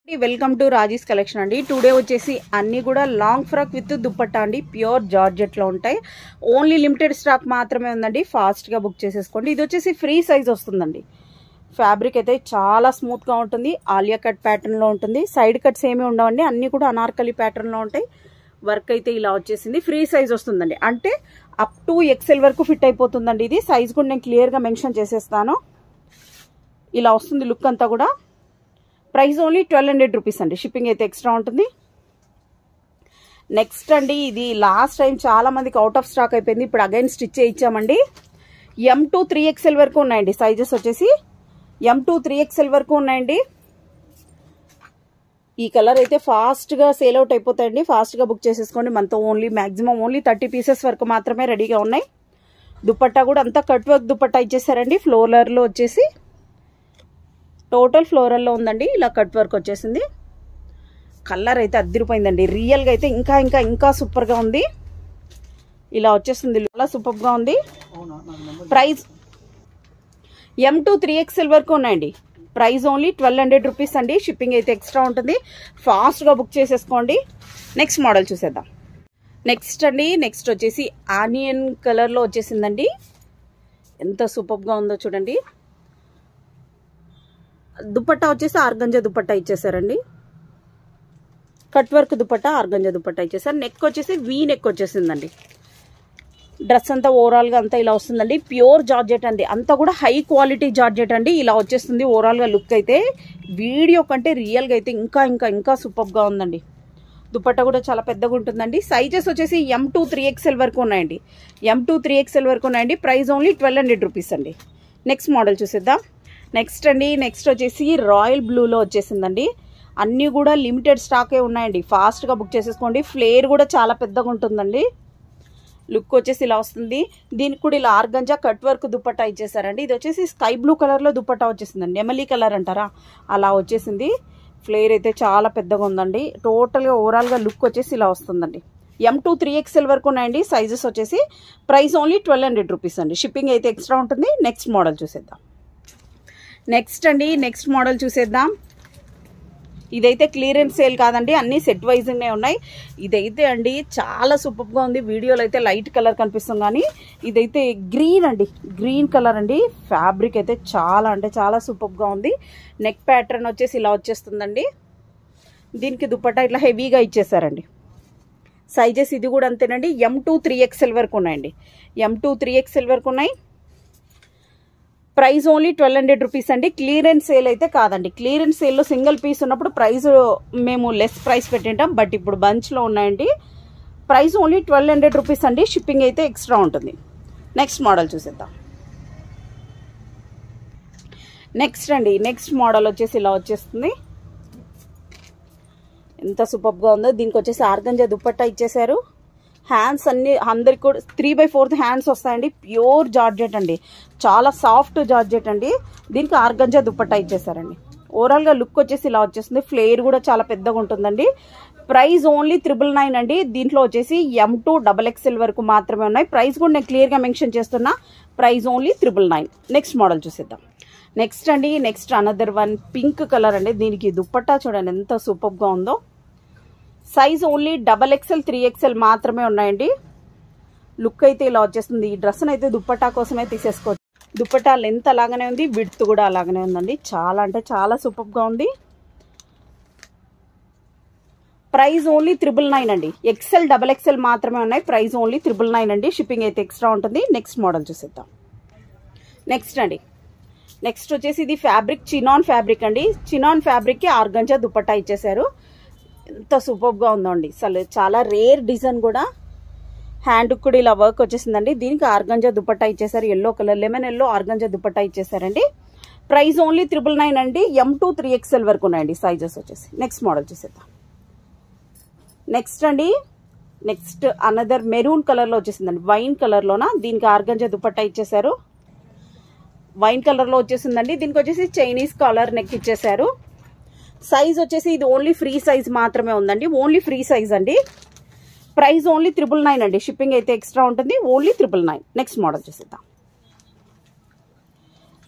Welcome to Raji's collection అండి. Today వచ్చేసి అన్ని కూడా లాంగ్ ఫ్రాక్ విత్ దుపట్టా అండి. ప్యూర్ జార్జెట్ లో ఉంటాయి. ఓన్లీ లిమిటెడ్ స్టాక్ మాత్రమే ఉందండి. ఫాస్ట్ గా బుక్ చేసేసుకోండి. ఇది వచ్చేసి ఫ్రీ సైజ్ వస్తుందండి. ఫ్యాబ్రిక్ అయితే చాలా స్మూత్ గా ఉంటుంది. ఆలియా కట్ ప్యాటర్న్ లో ఉంటుంది. సైడ్ కట్స్ ఏమి ఉండవండి. అన్ని కూడా అనార్కలి ప్యాటర్న్ లో ఉంటాయి. వర్క్ అయితే ఇలా వచ్చేసింది. ఫ్రీ సైజ్ వస్తుందండి. అంటే అప్ టు ఎక్సెల్ వరకు ఫిట్ అయిపోతుందండి. ఇది సైజ్ కూడా నేను క్లియర్ గా మెన్షన్ చేసేస్తాను. ఇలా వస్తుంది లుక్ అంతా కూడా. ప్రైస్ ఓన్లీ 1200 రూపీస్ అండి. షిప్పింగ్ అయితే ఎక్స్ట్రా ఉంటుంది. నెక్స్ట్ అండి, ఇది లాస్ట్ టైం చాలా మందికి అవుట్ ఆఫ్ స్టాక్ అయిపోయింది. ఇప్పుడు అగైన్ స్టిచ్ చేయించామండి. M2 3XL వరకు ఉన్నాయండి. సైజెస్ వచ్చేసి M2 3XL వరకు ఉన్నాయండి. ఈ కలర్ అయితే ఫాస్ట్ గా సేల్ అవుట్ అయిపోతాయండి. ఫాస్ట్ గా బుక్ చేసేసుకోండి. మనతో ఓన్లీ మాక్సిమం ఓన్లీ 30 పీసెస్ వరకు మాత్రమే రెడీగా ఉన్నాయి. దుపట్టా కూడా అంతా కట్ వర్క్ దుపట్టా ఇచ్చేసారండి. ఫ్లోరల్ లో వచ్చేసి టోటల్ ఫ్లోరల్లో ఉందండి. ఇలా కట్ వర్క్ వచ్చేసింది. కలర్ అయితే అదిరిపోయిందండి. రియల్గా అయితే ఇంకా సూపర్గా ఉంది. ఇలా వచ్చేస్తుంది. చాలా సూపర్గా ఉంది. ప్రైస్ M2 3XL వరకు ఉన్నాయండి. ప్రైస్ ఓన్లీ 1200 రూపీస్ అండి. షిప్పింగ్ అయితే ఎక్స్ట్రా ఉంటుంది. ఫాస్ట్గా బుక్ చేసేసుకోండి. నెక్స్ట్ మోడల్ చూసేద్దాం. నెక్స్ట్ అండి, నెక్స్ట్ వచ్చేసి ఆనియన్ కలర్లో వచ్చేసిందండి. ఎంత సూపర్గా ఉందో చూడండి. దుపట్టా వచ్చేసి ఆర్గంజా దుపట్టా ఇచ్చేసారండి. Cut work dupatta organza dupatta ఇచ్చేసారు. నెక్ వచ్చేసి వీ నెక్ వచ్చేసిందండి. డ్రెస్ అంతా ఓవరాల్ గా అంతా ఇలా వస్తుందండి. ప్యూర్ జార్జెట్ అండి. అంతా కూడా హై క్వాలిటీ జార్జెట్ అండి. ఇలా వచ్చేస్తుంది ఓవరాల్ గా లుక్ అయితే. వీడియో కంటే రియల్ గా అయితే ఇంకా సూపర్ గా ఉందండి. దుపట్టా కూడా చాలా పెద్దగా ఉంటుందండి. సైజెస్ వచ్చేసి M2 3XL వరకు ఉన్నాయండి. M2 3XL వరకు ఉన్నాయండి. ప్రైస్ ఓన్లీ 1200 రూపీస్ అండి. నెక్స్ట్ మోడల్ చూసేద్దాం. నెక్స్ట్ అండి, నెక్స్ట్ వచ్చేసి రాయల్ బ్లూలో వచ్చేసిందండి. అన్నీ కూడా లిమిటెడ్ స్టాకే ఉన్నాయండి. ఫాస్ట్గా బుక్ చేసేసుకోండి. ఫ్లేర్ కూడా చాలా పెద్దగా ఉంటుందండి. లుక్ వచ్చేసి ఇలా వస్తుంది. దీనికి కూడా ఇలా ఆర్గంజా కట్ వర్క్ దుపట్టా ఇచ్చేసారండి. ఇది వచ్చేసి స్కై బ్లూ కలర్లో దుపట్టా వచ్చేసిందండి. నెమలి కలర్ అంటారా, అలా వచ్చేసింది. ఫ్లేర్ అయితే చాలా పెద్దగా ఉందండి. టోటల్గా ఓవరాల్గా లుక్ వచ్చేసి ఇలా వస్తుందండి. M2 3XL వరకు ఉన్నాయండి. సైజెస్ వచ్చేసి ప్రైస్ ఓన్లీ 1200 రూపీస్ అండి. షిప్పింగ్ అయితే ఎక్స్ట్రా ఉంటుంది. నెక్స్ట్ మోడల్ చూసేద్దాం. నెక్స్ట్ అండి, నెక్స్ట్ మోడల్ చూసేద్దాం. ఇదైతే క్లియరెన్స్ సేల్ కాదండి. అన్ని సెట్ వైజ్నే ఉన్నాయి. ఇదైతే అండి చాలా సూపర్గా ఉంది. వీడియోలో అయితే లైట్ కలర్ కనిపిస్తుంది, కానీ ఇదైతే గ్రీన్ అండి. గ్రీన్ కలర్ అండి. ఫ్యాబ్రిక్ అయితే చాలా అంటే చాలా సూపర్గా ఉంది. నెక్ ప్యాటర్న్ వచ్చేసి ఇలా వచ్చేస్తుందండి. దీనికి దుపట్టా ఇట్లా హెవీగా ఇచ్చేసారండి. సైజెస్ ఇది కూడా అంతేనండి. M2 3XL వరకు ఉన్నాయండి. M2 3XL వరకు ఉన్నాయి. ప్రైస్ ఓన్లీ 1200 రూపీస్ అండి. క్లియరెన్స్ సేల్ అయితే కాదండి. క్లియరెన్స్ సేల్లో సింగిల్ పీస్ ఉన్నప్పుడు ప్రైస్ మేము లెస్ ప్రైస్ పెట్టింటాం. బట్ ఇప్పుడు బంచ్లో ఉన్నాయండి. ప్రైస్ ఓన్లీ 1200 రూపీస్ అండి. షిప్పింగ్ అయితే ఎక్స్ట్రా ఉంటుంది. నెక్స్ట్ మోడల్ చూసేద్దాం. నెక్స్ట్ అండి, నెక్స్ట్ మోడల్ వచ్చేసి ఇలా వచ్చేస్తుంది. ఎంత సూపర్గా ఉందో. దీనికి వచ్చేసి ఆర్గంజా దుపట్టా ఇచ్చేసారు. హ్యాండ్స్ అన్ని అందరికి కూడా 3/4 హ్యాండ్స్ వస్తాయండి. ప్యూర్ జార్జెట్ అండి. చాలా సాఫ్ట్ జార్జెట్ అండి. దీనికి ఆర్గంజా దుపట్టా ఇచ్చేసారండి. ఓవరాల్గా లుక్ వచ్చేసి ఇలా వచ్చేస్తుంది. ఫ్లేర్ కూడా చాలా పెద్దగా ఉంటుందండి. ప్రైస్ ఓన్లీ 999 అండి. దీంట్లో వచ్చేసి M2 XXL వరకు మాత్రమే ఉన్నాయి. ప్రైస్ కూడా నేను క్లియర్గా మెన్షన్ చేస్తున్నా. Price only 999. నెక్స్ట్ మోడల్ చూసేద్దాం. నెక్స్ట్ అండి, next another one pink colour అండి. దీనికి దుపట్టా చూడండి ఎంత సూపర్గా ఉందో. సైజ్ ఓన్లీ XXL 3XL మాత్రమే ఉన్నాయండి. లుక్ అయితే ఇలా వచ్చేస్తుంది. ఈ డ్రెస్ అయితే దుపట్టా కోసమే తీసేసుకోవచ్చు. దుపట్టా లెంత్ అలాగనే ఉంది, విడ్త్ కూడా అలాగనే ఉందండి. చాలా అంటే చాలా సూపర్గా ఉంది. ప్రైస్ ఓన్లీ 999 అండి. XXL మాత్రమే ఉన్నాయి. ప్రైస్ ఓన్లీ 999 అండి. షిప్పింగ్ అయితే ఎక్స్ట్రా ఉంటుంది. నెక్స్ట్ మోడల్ చూసేద్దాం. నెక్స్ట్ అండి, నెక్స్ట్ వచ్చేసి ఇది ఫ్యాబ్రిక్ చినాన్ ఫ్యాబ్రిక్ అండి. చినాన్ ఫ్యాబ్రిక్కి ఆర్గంజా దుపట్టా ఇచ్చేసారు. ఎంత సూపర్గా ఉందండి. అసలు చాలా రేర్ డిజైన్ కూడా. హ్యాండ్కి కూడా ఇలా వర్క్ వచ్చేసిందండి. దీనికి ఆర్గంజా దుపట్టా ఇచ్చేసారు. Yellow colour, lemon yellow organza dupatta ఇచ్చేసారండి. ప్రైస్ ఓన్లీ 999 అండి. M2 3XL వరకు ఉన్నాయండి. సైజెస్ వచ్చేసి. నెక్స్ట్ మోడల్ చూసేద్దాం. నెక్స్ట్ అండి, నెక్స్ట్ అనదర్ మెరూన్ కలర్లో వచ్చేసిందండి. వైన్ కలర్లోన దీనికి ఆర్గంజా దుపట్టా ఇచ్చేసారు. వైన్ కలర్లో వచ్చేసిందండి. దీనికి వచ్చేసి చైనీస్ కాలర్ నెక్ ఇచ్చేసారు. సైజ్ వచ్చేసి ఇది ఓన్లీ ఫ్రీ సైజ్ మాత్రమే ఉందండి. ఓన్లీ ఫ్రీ సైజ్ అండి. ప్రైస్ ఓన్లీ 999 అండి. షిప్పింగ్ అయితే ఎక్స్ట్రా ఉంటుంది. ఓన్లీ 999. నెక్స్ట్ మోడల్ చూసేద్దాం.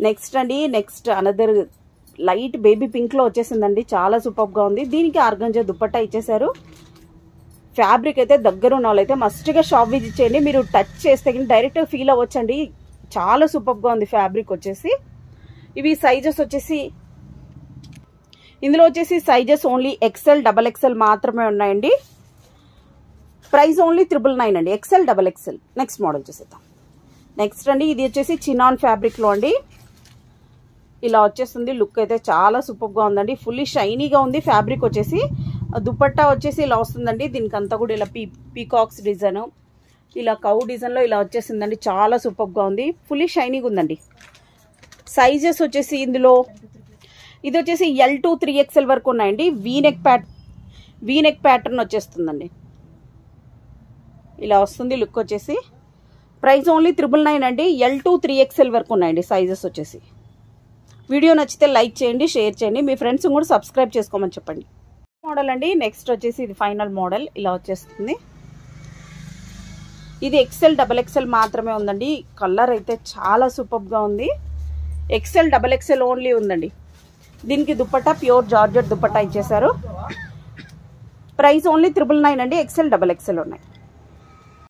నెక్స్ట్ అండి, నెక్స్ట్ అనదర్ లైట్ బేబీ పింక్లో వచ్చేసిందండి, చాలా సూపర్గా ఉంది. దీనికి ఆర్గంజా దుపట్టా ఇచ్చేసారు. ఫ్యాబ్రిక్ అయితే దగ్గర ఉన్న వాళ్ళైతే మస్ట్గా షాప్ విజిట్ చేయండి. మీరు టచ్ చేస్తే కానీ డైరెక్ట్ ఫీల్ అవ్వచ్చండి, చాలా సూపర్గా ఉంది ఫ్యాబ్రిక్ వచ్చేసి. ఇవి సైజెస్ వచ్చేసి ఇందులో వచ్చేసి సైజెస్ ఓన్లీ XL, XXL మాత్రమే ఉన్నాయండి. ప్రైస్ ఓన్లీ 999 అండి, XL, XXL. నెక్స్ట్ మోడల్ చూసేద్దాం. నెక్స్ట్ అండి, ఇది వచ్చేసి చినాన్ ఫ్యాబ్రిక్లో అండి. ఇలా వచ్చేస్తుంది, లుక్ అయితే చాలా సూపర్గా ఉందండి. ఫుల్లీ షైనీగా ఉంది ఫ్యాబ్రిక్ వచ్చేసి. దుపట్టా వచ్చేసి ఇలా వస్తుందండి. దీనికి అంతా కూడా ఇలా పీకాక్స్ డిజైన్, ఇలా కౌ డిజైన్లో ఇలా వచ్చేసిందండి, చాలా సూపర్గా ఉంది. ఫుల్లీ షైనీగా ఉందండి. సైజెస్ వచ్చేసి ఇందులో ఇది వచ్చేసి L to 3XL వరకు ఉన్నాయండి. వీనెక్ ప్యాటర్న్ వచ్చేస్తుందండి. ఇలా వస్తుంది లుక్ వచ్చేసి. ప్రైస్ ఓన్లీ 999 అండి. L to 3XL వరకు ఉన్నాయండి సైజెస్ వచ్చేసి. వీడియో నచ్చితే లైక్ చేయండి, షేర్ చేయండి, మీ ఫ్రెండ్స్ కూడా సబ్స్క్రైబ్ చేసుకోమని చెప్పండి. మోడల్ అండి. నెక్స్ట్ వచ్చేసి ఇది ఫైనల్ మోడల్, ఇలా వచ్చేస్తుంది. ఇది XL, XXL మాత్రమే ఉందండి. కలర్ అయితే చాలా సూపర్గా ఉంది. XL, XXL ఓన్లీ ఉందండి. దీనికి దుపట్టా ప్యూర్ జార్జెట్ దుపట్టా ఇచ్చేసారు. ప్రైస్ ఓన్లీ 999 అండి. XL, XXL ఉన్నాయి.